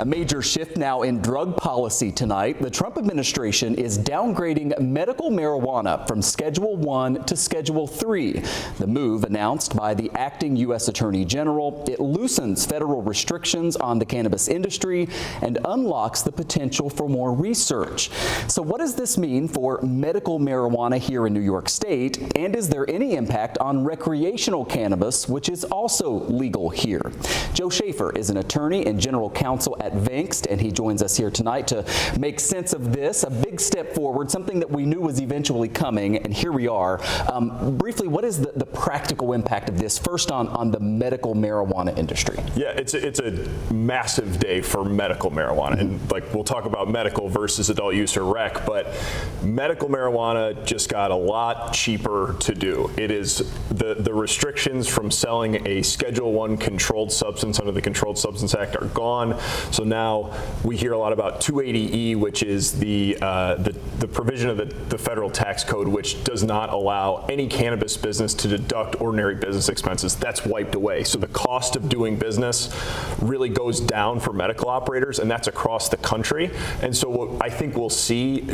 A major shift now in drug policy tonight. The Trump administration is downgrading medical marijuana from Schedule 1 to Schedule 3. The move, announced by the acting U.S. Attorney General, it loosens federal restrictions on the cannabis industry and unlocks the potential for more research. So what does this mean for medical marijuana here in New York State? And is there any impact on recreational cannabis, which is also legal here? Joe Schaefer is an attorney and general counsel at Vangst, and he joins us here tonight to make sense of this. A big step forward, something that we knew was eventually coming, and here we are. Briefly, what is the practical impact of this, first on the medical marijuana industry? Yeah, it's a massive day for medical marijuana, and like we'll talk about medical versus adult use or rec, but medical marijuana just got a lot cheaper to do. It is the restrictions from selling a Schedule 1 controlled substance under the Controlled Substance Act are gone. So now we hear a lot about 280E, which is the provision of the federal tax code, which does not allow any cannabis business to deduct ordinary business expenses. That's wiped away. So the cost of doing business really goes down for medical operators, and that's across the country. And so what I think we'll see,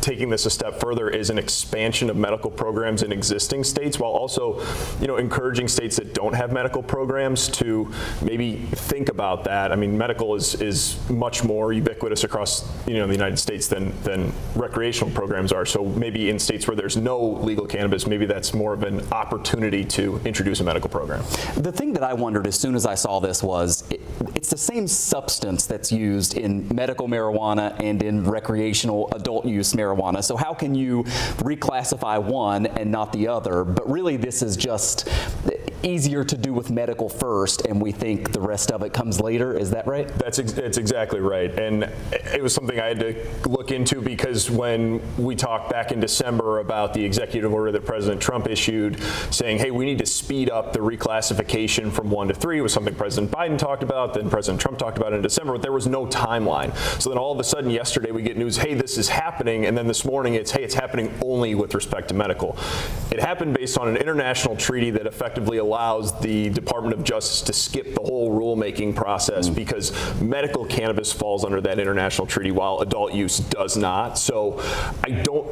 taking this a step further, is an expansion of medical programs in existing states, while also, encouraging states that don't have medical programs to maybe think about that. I mean, medical is much more ubiquitous across the United States than recreational programs are. So maybe in states where there's no legal cannabis, maybe that's more of an opportunity to introduce a medical program. The thing that I wondered as soon as I saw this was it's the same substance that's used in medical marijuana and in recreational adult use marijuana. So how can you reclassify one and not the other? But really, this is just easier to do with medical first, and we think the rest of it comes later. Is that right? That's exactly right. And it was something I had to look into, because when we talked back in December about the executive order that President Trump issued saying, hey, we need to speed up the reclassification from 1 to 3, it was something President Biden talked about, then President Trump talked about it in December, but there was no timeline. So then all of a sudden yesterday we get news, hey, this is happening, and then this morning it's, hey, it's happening only with respect to medical. It happened based on an international treaty that effectively allows the Department of Justice to skip the whole rulemaking process because medical cannabis falls under that international treaty while adult use does not. So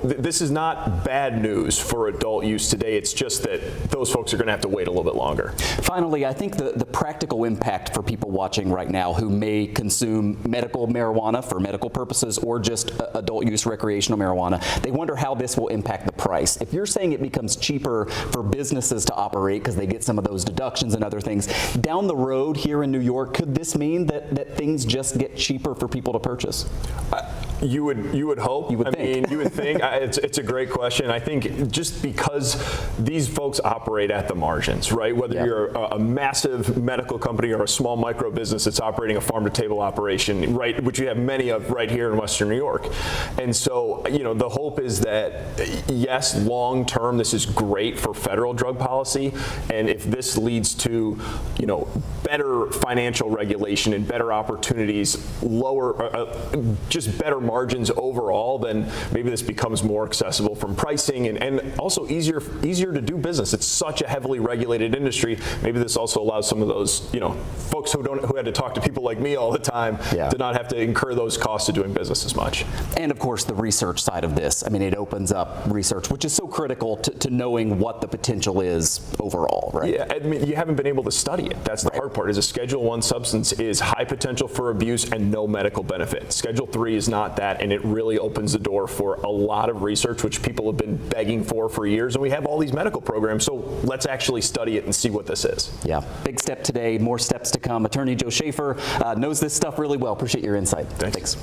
this is not bad news for adult use today. It's just that those folks are going to have to wait a little bit longer. Finally, I think the practical impact for people watching right now who may consume medical marijuana for medical purposes or just adult use recreational marijuana, they wonder how this will impact the price. If you're saying it becomes cheaper for businesses to operate because they get some of those deductions and other things, down the road here in New York, could this mean that things just get cheaper for people to purchase? You would hope. You would think. You would think. It's a great question. I think just because these folks operate at the margins, right? Whether you're a massive medical company or a small micro business that's operating a farm-to-table operation, right, which you have many of right here in Western New York. And so, the hope is that, yes, long-term, this is great for federal drug policy. And if this leads to, better financial regulation and better opportunities, just better margins overall, then maybe this becomes more accessible from pricing and also easier to do business. It's such a heavily regulated industry. Maybe this also allows some of those, folks who had to talk to people like me all the time to not have to incur those costs of doing business as much. And of course, the research side of this. I mean, it opens up research, which is so critical to knowing what the potential is overall, right? Yeah, I mean, you haven't been able to study it. That's the hard part. Is a Schedule 1 substance is high potential for abuse and no medical benefit. Schedule 3 is not that, and it really opens the door for a lot of research, which people have been begging for years, and we have all these medical programs, so let's actually study it and see what this is. Yeah, big step today, more steps to come. Attorney Joe Schaefer knows this stuff really well. Appreciate your insight. Thanks.